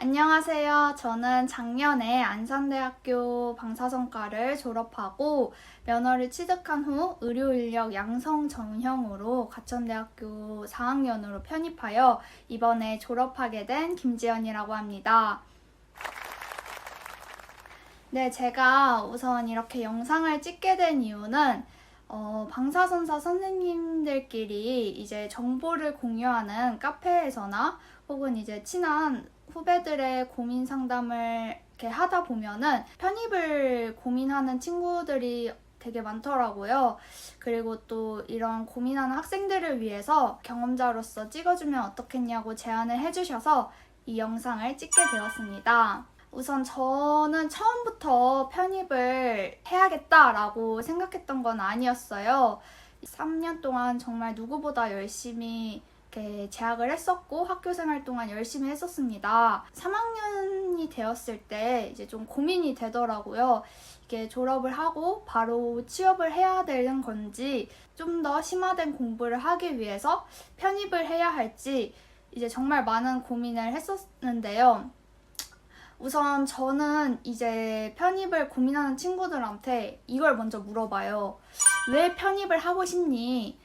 안녕하세요. 저는 작년에 안산대학교 방사선과를 졸업하고 면허를 취득한 후 의료인력 양성 전형으로 가천대학교 4학년으로 편입하여 이번에 졸업하게 된 김지연이라고 합니다. 네, 제가 우선 이렇게 영상을 찍게 된 이유는 방사선사 선생님들끼리 이제 정보를 공유하는 카페에서나 혹은 이제 친한 후배들의 고민 상담을 이렇게 하다 보면은 편입을 고민하는 친구들이 되게 많더라고요. 그리고 또 이런 고민하는 학생들을 위해서 경험자로서 찍어주면 어떻겠냐고 제안을 해주셔서 이 영상을 찍게 되었습니다. 우선 저는 처음부터 편입을 해야겠다라고 생각했던 건 아니었어요. 3년 동안 정말 누구보다 열심히 이렇게 재학을 했었고 학교 생활 동안 열심히 했었습니다. 3학년이 되었을 때 이제 좀 고민이 되더라고요. 이게 졸업을 하고 바로 취업을 해야 되는 건지 좀 더 심화된 공부를 하기 위해서 편입을 해야 할지 이제 정말 많은 고민을 했었는데요. 우선 저는 이제 편입을 고민하는 친구들한테 이걸 먼저 물어봐요. 왜 편입을 하고 싶니?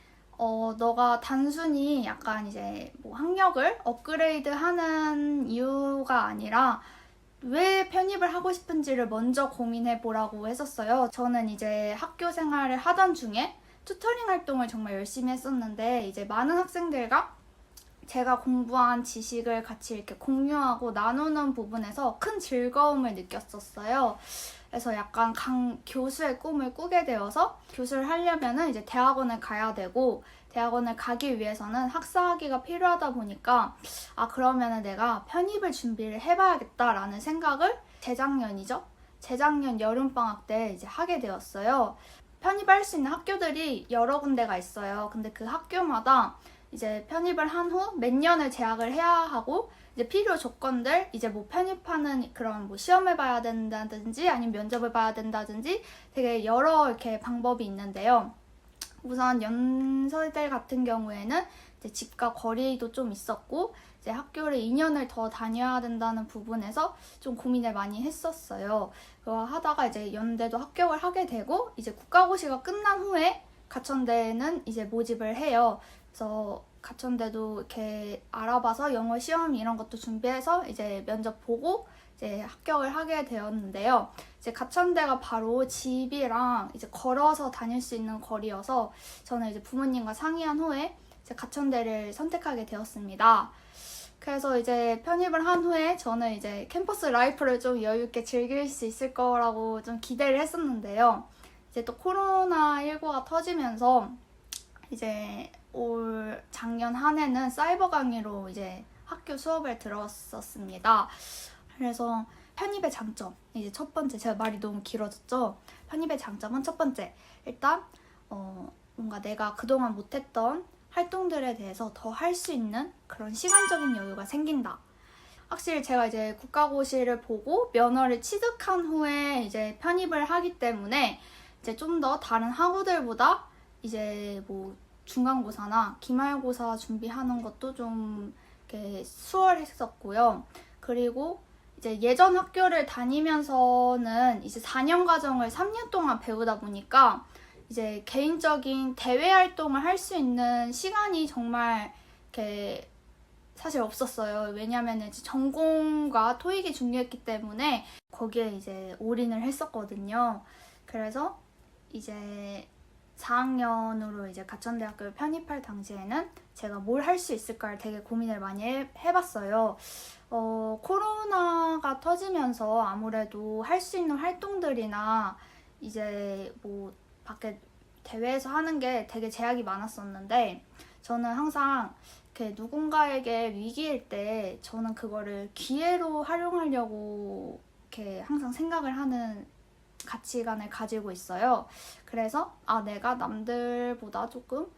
너가 단순히 약간 이제 뭐 학력을 업그레이드 하는 이유가 아니라 왜 편입을 하고 싶은지를 먼저 고민해 보라고 했었어요. 저는 이제 학교 생활을 하던 중에 튜터링 활동을 정말 열심히 했었는데 이제 많은 학생들과 제가 공부한 지식을 같이 이렇게 공유하고 나누는 부분에서 큰 즐거움을 느꼈었어요. 그래서 약간 교수의 꿈을 꾸게 되어서 교수를 하려면은 이제 대학원을 가야 되고 대학원을 가기 위해서는 학사학위가 필요하다 보니까 그러면은 내가 편입을 준비를 해봐야겠다라는 생각을 재작년 여름방학 때 이제 하게 되었어요. 편입할 수 있는 학교들이 여러 군데가 있어요. 근데 그 학교마다 이제 편입을 한 후 몇 년을 재학을 해야 하고 이제 필요 조건들 이제 뭐 편입하는 그런 뭐 시험을 봐야 된다든지 아니면 면접을 봐야 된다든지 되게 여러 이렇게 방법이 있는데요. 우선 연서대 같은 경우에는 이제 집과 거리도 좀 있었고 이제 학교를 2년을 더 다녀야 된다는 부분에서 좀 고민을 많이 했었어요. 그거 하다가 이제 연대도 합격을 하게 되고 이제 국가고시가 끝난 후에 가천대는 이제 모집을 해요. 그래서 가천대도 이렇게 알아봐서 영어 시험 이런 것도 준비해서 이제 면접 보고 이제 합격을 하게 되었는데요. 이제 가천대가 바로 집이랑 이제 걸어서 다닐 수 있는 거리여서 저는 이제 부모님과 상의한 후에 이제 가천대를 선택하게 되었습니다. 그래서 이제 편입을 한 후에 저는 이제 캠퍼스 라이프를 좀 여유 있게 즐길 수 있을 거라고 좀 기대를 했었는데요. 이제 또 코로나19가 터지면서 이제 올 작년 한 해는 사이버 강의로 이제 학교 수업을 들었었습니다. 그래서 편입의 장점, 이제 첫 번째, 제가 말이 너무 길어졌죠? 편입의 장점은 첫 번째, 일단 뭔가 내가 그동안 못했던 활동들에 대해서 더 할 수 있는 그런 시간적인 여유가 생긴다. 확실히 제가 이제 국가고시를 보고 면허를 취득한 후에 이제 편입을 하기 때문에 이제 좀 더 다른 학우들보다 이제 뭐 중간고사나 기말고사 준비하는 것도 좀 이렇게 수월했었고요. 그리고 이제 예전 학교를 다니면서는 이제 4년 과정을 3년 동안 배우다 보니까 이제 개인적인 대외 활동을 할 수 있는 시간이 정말 이렇게 사실 없었어요. 왜냐면 이제 전공과 토익이 중요했기 때문에 거기에 이제 올인을 했었거든요. 그래서 이제 4학년으로 이제 가천대학교를 편입할 당시에는 제가 뭘 할 수 있을까를 되게 고민을 많이 해봤어요. 코로나가 터지면서 아무래도 할 수 있는 활동들이나 이제 뭐 밖에 대회에서 하는 게 되게 제약이 많았었는데 저는 항상 이렇게 누군가에게 위기일 때 저는 그거를 기회로 활용하려고 이렇게 항상 생각을 하는 가치관을 가지고 있어요. 그래서 내가 남들보다 조금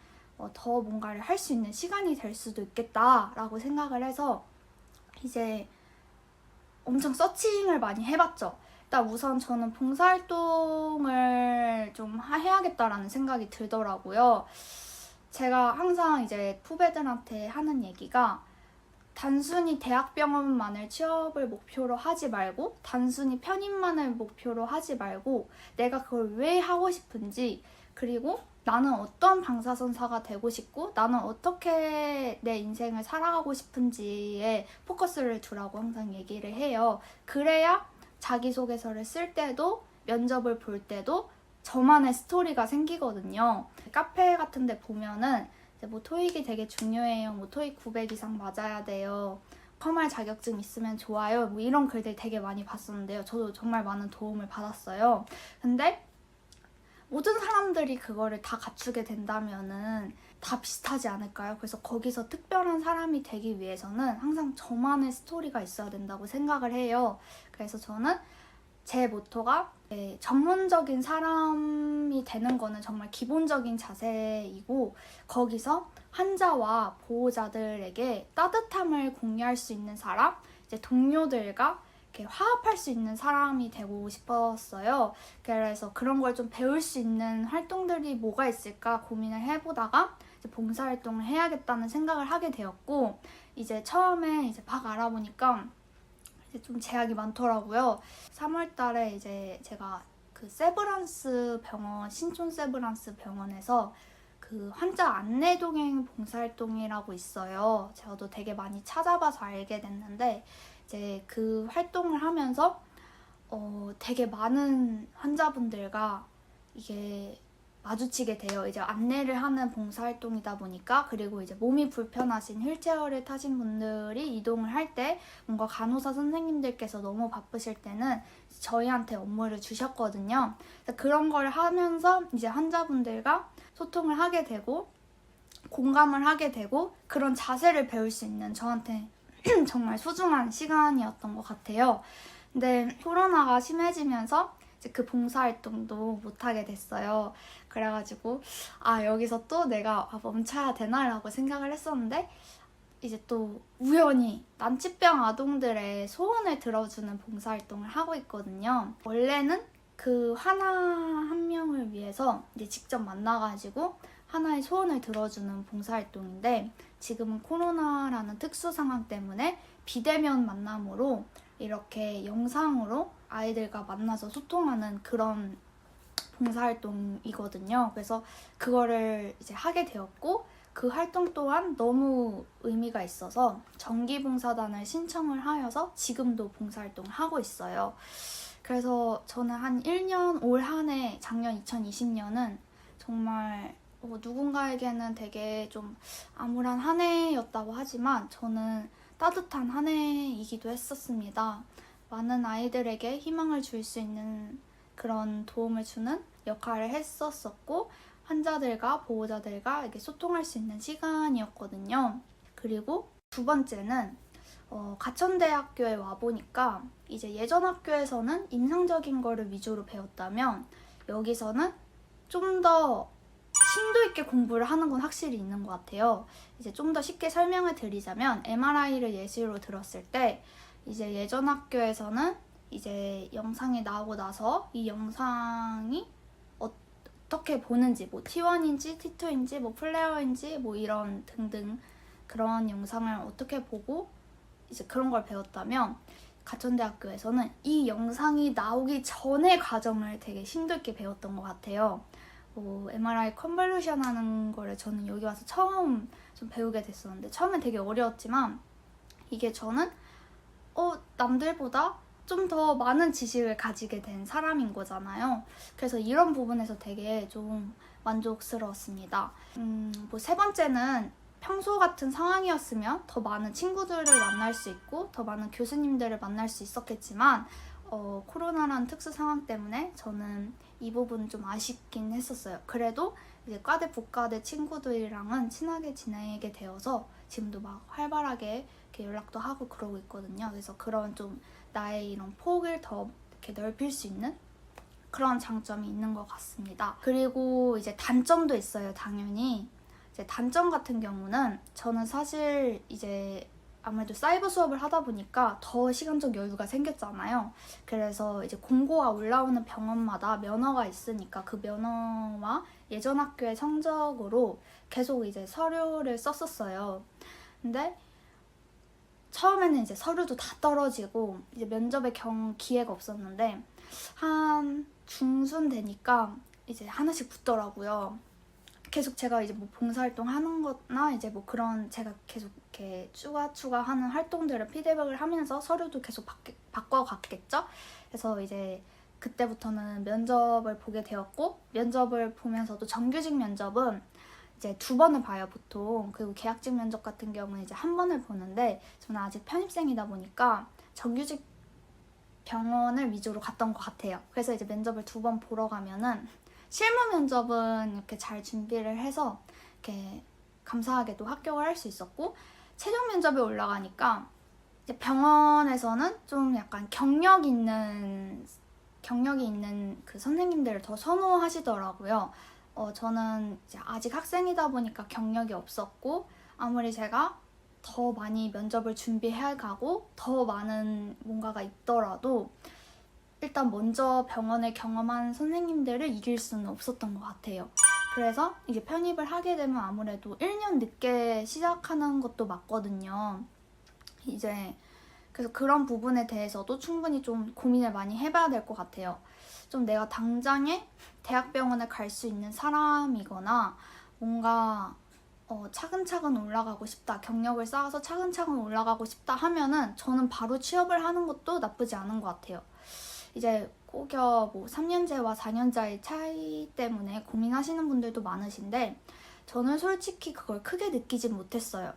더 뭔가를 할 수 있는 시간이 될 수도 있겠다라고 생각을 해서 이제 엄청 서칭을 많이 해봤죠. 일단 우선 저는 봉사활동을 좀 해야겠다라는 생각이 들더라고요. 제가 항상 이제 후배들한테 하는 얘기가 단순히 대학병원만을 취업을 목표로 하지 말고 단순히 편입만을 목표로 하지 말고 내가 그걸 왜 하고 싶은지, 그리고 나는 어떤 방사선사가 되고 싶고 나는 어떻게 내 인생을 살아가고 싶은지에 포커스를 두라고 항상 얘기를 해요. 그래야 자기소개서를 쓸 때도 면접을 볼 때도 저만의 스토리가 생기거든요. 카페 같은 데 보면은 이제 뭐 토익이 되게 중요해요. 뭐 토익 900 이상 맞아야 돼요. 컴활 자격증 있으면 좋아요. 뭐 이런 글들 되게 많이 봤었는데요. 저도 정말 많은 도움을 받았어요. 근데 모든 사람들이 그거를 다 갖추게 된다면은 다 비슷하지 않을까요? 그래서 거기서 특별한 사람이 되기 위해서는 항상 저만의 스토리가 있어야 된다고 생각을 해요. 그래서 저는 제 모토가 전문적인 사람이 되는 거는 정말 기본적인 자세이고, 거기서 환자와 보호자들에게 따뜻함을 공유할 수 있는 사람, 이제 동료들과 이렇게 화합할 수 있는 사람이 되고 싶었어요. 그래서 그런 걸 좀 배울 수 있는 활동들이 뭐가 있을까 고민을 해보다가 이제 봉사활동을 해야겠다는 생각을 하게 되었고, 이제 처음에 이제 막 알아보니까 이제 좀 제약이 많더라고요. 3월 달에 이제 제가 그 세브란스 병원, 신촌 세브란스 병원에서 그 환자 안내 동행 봉사활동이라고 있어요. 저도 되게 많이 찾아봐서 알게 됐는데, 이제 그 활동을 하면서 되게 많은 환자분들과 이게 마주치게 돼요. 이제 안내를 하는 봉사활동이다 보니까. 그리고 이제 몸이 불편하신 휠체어를 타신 분들이 이동을 할 때 뭔가 간호사 선생님들께서 너무 바쁘실 때는 저희한테 업무를 주셨거든요. 그런 걸 하면서 이제 환자분들과 소통을 하게 되고 공감을 하게 되고 그런 자세를 배울 수 있는 저한테 정말 소중한 시간이었던 것 같아요. 근데 코로나가 심해지면서 이제 그 봉사활동도 못하게 됐어요. 그래가지고 여기서 또 내가 멈춰야 되나라고 생각을 했었는데, 이제 또 우연히 난치병 아동들의 소원을 들어주는 봉사활동을 하고 있거든요. 원래는 그 하나 한 명을 위해서 이제 직접 만나가지고 하나의 소원을 들어주는 봉사활동인데, 지금은 코로나라는 특수 상황 때문에 비대면 만남으로 이렇게 영상으로 아이들과 만나서 소통하는 그런 봉사활동이거든요. 그래서 그거를 이제 하게 되었고, 그 활동 또한 너무 의미가 있어서 정기봉사단을 신청을 하여서 지금도 봉사활동을 하고 있어요. 그래서 저는 한 1년, 올 한 해, 작년 2020년은 정말 누군가에게는 되게 좀 암울한 한 해였다고 하지만 저는 따뜻한 한 해이기도 했었습니다. 많은 아이들에게 희망을 줄 수 있는 그런 도움을 주는 역할을 했었었고, 환자들과 보호자들과 이렇게 소통할 수 있는 시간이었거든요. 그리고 두 번째는 가천대학교에 와보니까 이제 예전 학교에서는 인상적인 거를 위주로 배웠다면 여기서는 좀 더 심도 있게 공부를 하는 건 확실히 있는 것 같아요. 이제 좀 더 쉽게 설명을 드리자면 MRI를 예시로 들었을 때 이제 예전 학교에서는 이제 영상이 나오고 나서 이 영상이 어떻게 보는지, 뭐 T1인지 T2인지 뭐 플레어인지 뭐 이런 등등 그런 영상을 어떻게 보고 이제 그런 걸 배웠다면, 가천대학교에서는 이 영상이 나오기 전의 과정을 되게 심도 있게 배웠던 것 같아요. MRI 컨볼루션 하는 거를 저는 여기 와서 처음 좀 배우게 됐었는데, 처음엔 되게 어려웠지만 이게 저는 남들보다 좀 더 많은 지식을 가지게 된 사람인 거잖아요. 그래서 이런 부분에서 되게 좀 만족스러웠습니다. 세 번째는 평소 같은 상황이었으면 더 많은 친구들을 만날 수 있고 더 많은 교수님들을 만날 수 있었겠지만 코로나라는 특수 상황 때문에 저는 이 부분 좀 아쉽긴 했었어요. 그래도 이제 과대 부과대 친구들이랑은 친하게 지내게 되어서 지금도 막 활발하게 이렇게 연락도 하고 그러고 있거든요. 그래서 그런 좀 나의 이런 폭을 더 이렇게 넓힐 수 있는 그런 장점이 있는 것 같습니다. 그리고 이제 단점도 있어요, 당연히. 이제 단점 같은 경우는 저는 사실 이제 아무래도 사이버 수업을 하다 보니까 더 시간적 여유가 생겼잖아요. 그래서 이제 공고가 올라오는 병원마다 면허가 있으니까 그 면허와 예전 학교의 성적으로 계속 이제 서류를 썼었어요. 근데 처음에는 이제 서류도 다 떨어지고 이제 면접에 기회가 없었는데 한 중순 되니까 이제 하나씩 붙더라고요. 계속 제가 이제 뭐 봉사활동 하는 거나 이제 뭐 그런 제가 계속 이렇게 추가하는 활동들을 피드백을 하면서 서류도 계속 바꿔갔겠죠? 그래서 이제 그때부터는 면접을 보게 되었고, 면접을 보면서도 정규직 면접은 이제 2번을 봐요, 보통. 그리고 계약직 면접 같은 경우는 이제 1번을 보는데, 저는 아직 편입생이다 보니까 정규직 병원을 위주로 갔던 것 같아요. 그래서 이제 면접을 2번 보러 가면은 실무 면접은 이렇게 잘 준비를 해서 이렇게 감사하게도 합격을 할 수 있었고, 최종 면접에 올라가니까 이제 병원에서는 좀 약간 경력이 있는 그 선생님들을 더 선호하시더라고요. 저는 이제 아직 학생이다 보니까 경력이 없었고, 아무리 제가 더 많이 면접을 준비해 가고 더 많은 뭔가가 있더라도 일단 먼저 병원을 경험한 선생님들을 이길 수는 없었던 것 같아요. 그래서 이제 편입을 하게 되면 아무래도 1년 늦게 시작하는 것도 맞거든요. 이제 그래서 그런 부분에 대해서도 충분히 좀 고민을 많이 해봐야 될 것 같아요. 좀 내가 당장에 대학병원을 갈 수 있는 사람이거나 뭔가 차근차근 올라가고 싶다, 경력을 쌓아서 차근차근 올라가고 싶다 하면은 저는 바로 취업을 하는 것도 나쁘지 않은 것 같아요. 이제 꼭여 뭐 3년제와 4년제의 차이 때문에 고민하시는 분들도 많으신데 저는 솔직히 그걸 크게 느끼진 못했어요.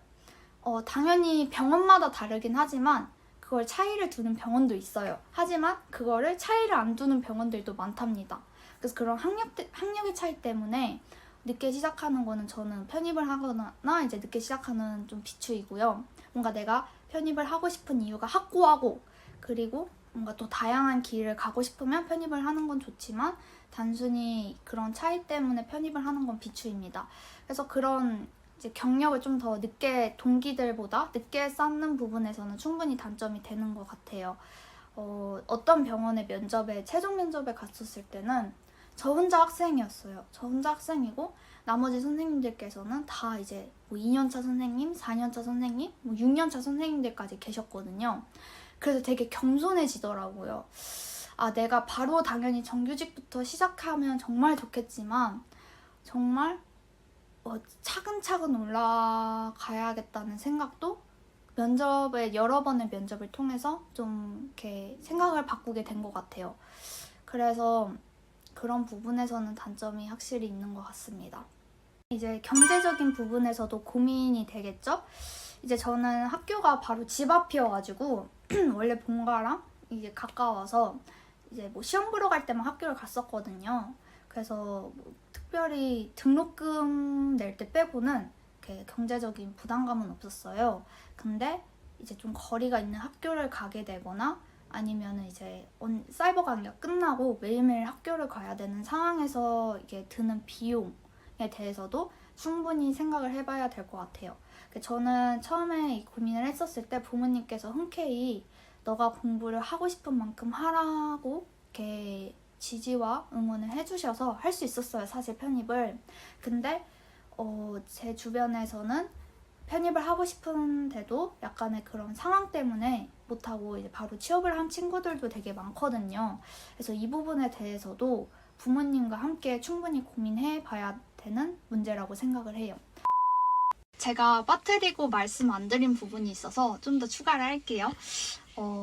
당연히 병원마다 다르긴 하지만 그걸 차이를 두는 병원도 있어요. 하지만 그거를 차이를 안 두는 병원들도 많답니다. 그래서 그런 학력의 차이 때문에 늦게 시작하는 거는 저는 편입을 하거나 이제 늦게 시작하는 좀 비추이고요. 뭔가 내가 편입을 하고 싶은 이유가 확고하고 그리고 뭔가 또 다양한 길을 가고 싶으면 편입을 하는 건 좋지만 단순히 그런 차이 때문에 편입을 하는 건 비추입니다. 그래서 그런 이제 경력을 좀 더 늦게 동기들보다 늦게 쌓는 부분에서는 충분히 단점이 되는 것 같아요. 어떤 병원의 최종 면접에 갔었을 때는 저 혼자 학생이었어요. 저 혼자 학생이고 나머지 선생님들께서는 다 이제 뭐 2년차 선생님, 4년차 선생님, 뭐 6년차 선생님들까지 계셨거든요. 그래서 되게 겸손해지더라고요. 내가 바로 당연히 정규직부터 시작하면 정말 좋겠지만 정말 차근차근 올라가야겠다는 생각도 여러 번의 면접을 통해서 좀 이렇게 생각을 바꾸게 된 것 같아요. 그래서 그런 부분에서는 단점이 확실히 있는 것 같습니다. 이제 경제적인 부분에서도 고민이 되겠죠? 이제 저는 학교가 바로 집 앞이어가지고 원래 본가랑 이제 가까워서 이제 뭐 시험 보러 갈 때만 학교를 갔었거든요. 그래서 뭐 특별히 등록금 낼 때 빼고는 이렇게 경제적인 부담감은 없었어요. 근데 이제 좀 거리가 있는 학교를 가게 되거나 아니면 이제 사이버 강의가 끝나고 매일매일 학교를 가야 되는 상황에서 이게 드는 비용에 대해서도 충분히 생각을 해봐야 될 것 같아요. 저는 처음에 이 고민을 했었을 때 부모님께서 흔쾌히 너가 공부를 하고 싶은 만큼 하라고 이렇게 지지와 응원을 해주셔서 할 수 있었어요, 사실 편입을. 근데 제 주변에서는 편입을 하고 싶은데도 약간의 그런 상황 때문에 못하고 이제 바로 취업을 한 친구들도 되게 많거든요. 그래서 이 부분에 대해서도 부모님과 함께 충분히 고민해 봐야 되는 문제라고 생각을 해요. 제가 빠뜨리고 말씀 안 드린 부분이 있어서 좀 더 추가를 할게요.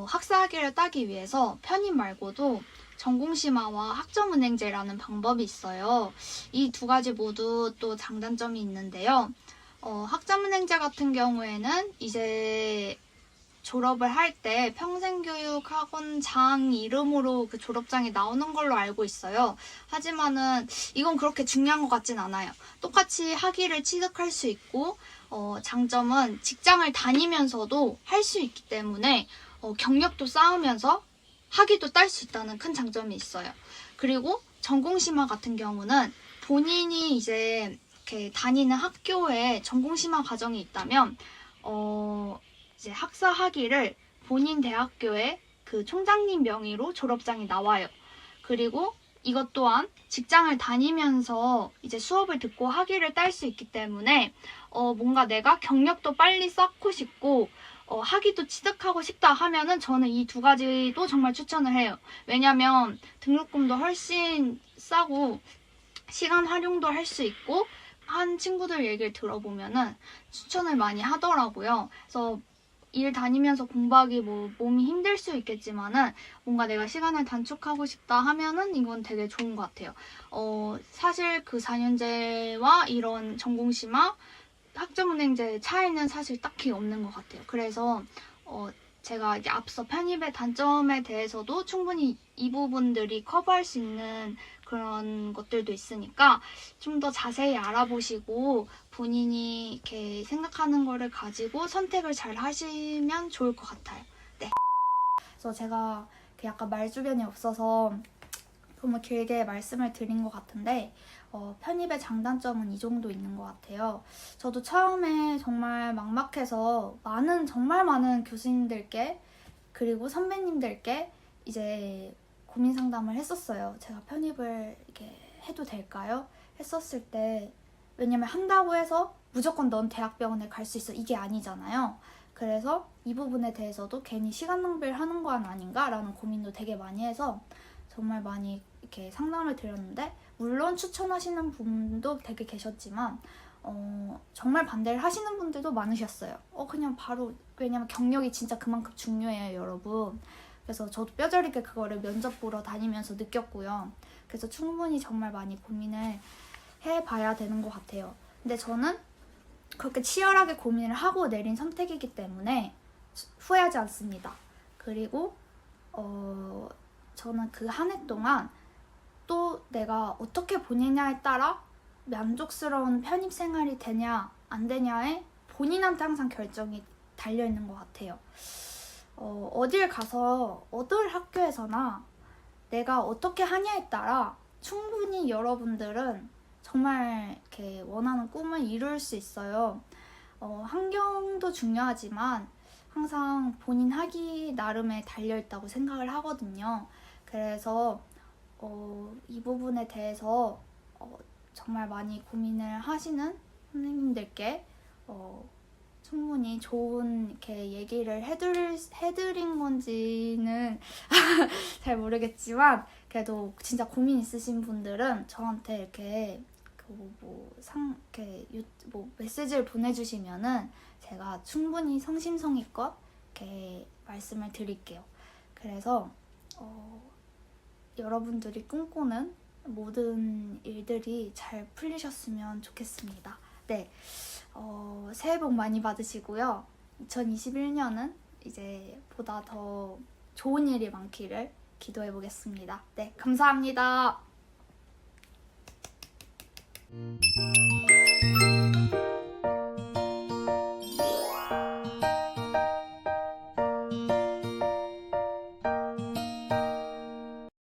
학사학위를 따기 위해서 편입 말고도 전공심화와 학점은행제라는 방법이 있어요. 이 2가지 모두 또 장단점이 있는데요. 학점은행제 같은 경우에는 이제 졸업을 할 때 평생교육학원장 이름으로 그 졸업장이 나오는 걸로 알고 있어요. 하지만은 이건 그렇게 중요한 것 같진 않아요. 똑같이 학위를 취득할 수 있고 장점은 직장을 다니면서도 할 수 있기 때문에 경력도 쌓으면서 학위도 딸 수 있다는 큰 장점이 있어요. 그리고 전공심화 같은 경우는 본인이 이제 이렇게 다니는 학교에 전공심화 과정이 있다면 이제 학사 학위를 본인 대학교의 그 총장님 명의로 졸업장이 나와요. 그리고 이것 또한 직장을 다니면서 이제 수업을 듣고 학위를 딸 수 있기 때문에 뭔가 내가 경력도 빨리 쌓고 싶고 학위도 취득하고 싶다 하면은 저는 이 두 가지도 정말 추천을 해요. 왜냐면 등록금도 훨씬 싸고 시간 활용도 할 수 있고 한 친구들 얘기를 들어보면은 추천을 많이 하더라고요. 그래서 일 다니면서 공부하기 뭐 몸이 힘들 수 있겠지만은 뭔가 내가 시간을 단축하고 싶다 하면은 이건 되게 좋은 것 같아요. 사실 그 4년제와 이런 전공심화 학점은행제 차이는 사실 딱히 없는 것 같아요. 그래서 제가 이제 앞서 편입의 단점에 대해서도 충분히 이 부분들이 커버할 수 있는 그런 것들도 있으니까 좀 더 자세히 알아보시고 본인이 이렇게 생각하는 거를 가지고 선택을 잘 하시면 좋을 것 같아요. 네. 그래서 제가 약간 말주변이 없어서 너무 길게 말씀을 드린 것 같은데 편입의 장단점은 이 정도 있는 것 같아요. 저도 처음에 정말 막막해서 정말 많은 교수님들께 그리고 선배님들께 이제 고민 상담을 했었어요. 제가 편입을 이렇게 해도 될까요? 했었을 때 왜냐면 한다고 해서 무조건 넌 대학병원에 갈 수 있어 이게 아니잖아요. 그래서 이 부분에 대해서도 괜히 시간 낭비를 하는 건 아닌가라는 고민도 되게 많이 해서 정말 많이 이렇게 상담을 드렸는데 물론 추천하시는 분도 되게 계셨지만 정말 반대를 하시는 분들도 많으셨어요. 그냥 바로 왜냐면 경력이 진짜 그만큼 중요해요, 여러분. 그래서 저도 뼈저리게 그거를 면접 보러 다니면서 느꼈고요. 그래서 충분히 정말 많이 고민을 해봐야 되는 것 같아요. 근데 저는 그렇게 치열하게 고민을 하고 내린 선택이기 때문에 후회하지 않습니다. 그리고 저는 그 한 해 동안 또 내가 어떻게 보내냐에 따라 만족스러운 편입 생활이 되냐 안 되냐에 본인한테 항상 결정이 달려있는 것 같아요. 어딜 가서 어떤 학교에서나 내가 어떻게 하냐에 따라 충분히 여러분들은 정말 이렇게 원하는 꿈을 이룰 수 있어요. 환경도 중요하지만 항상 본인 하기 나름에 달려있다고 생각을 하거든요. 그래서 이 부분에 대해서 정말 많이 고민을 하시는 선생님들께 충분히 좋은 이렇게 얘기를 해드린 건지는 잘 모르겠지만 그래도 진짜 고민 있으신 분들은 저한테 이렇게 메시지를 보내주시면은 제가 충분히 성심성의껏 이렇게 말씀을 드릴게요. 그래서 여러분들이 꿈꾸는 모든 일들이 잘 풀리셨으면 좋겠습니다. 네, 새해 복 많이 받으시고요. 2021년은 이제 보다 더 좋은 일이 많기를 기도해 보겠습니다. 네, 감사합니다.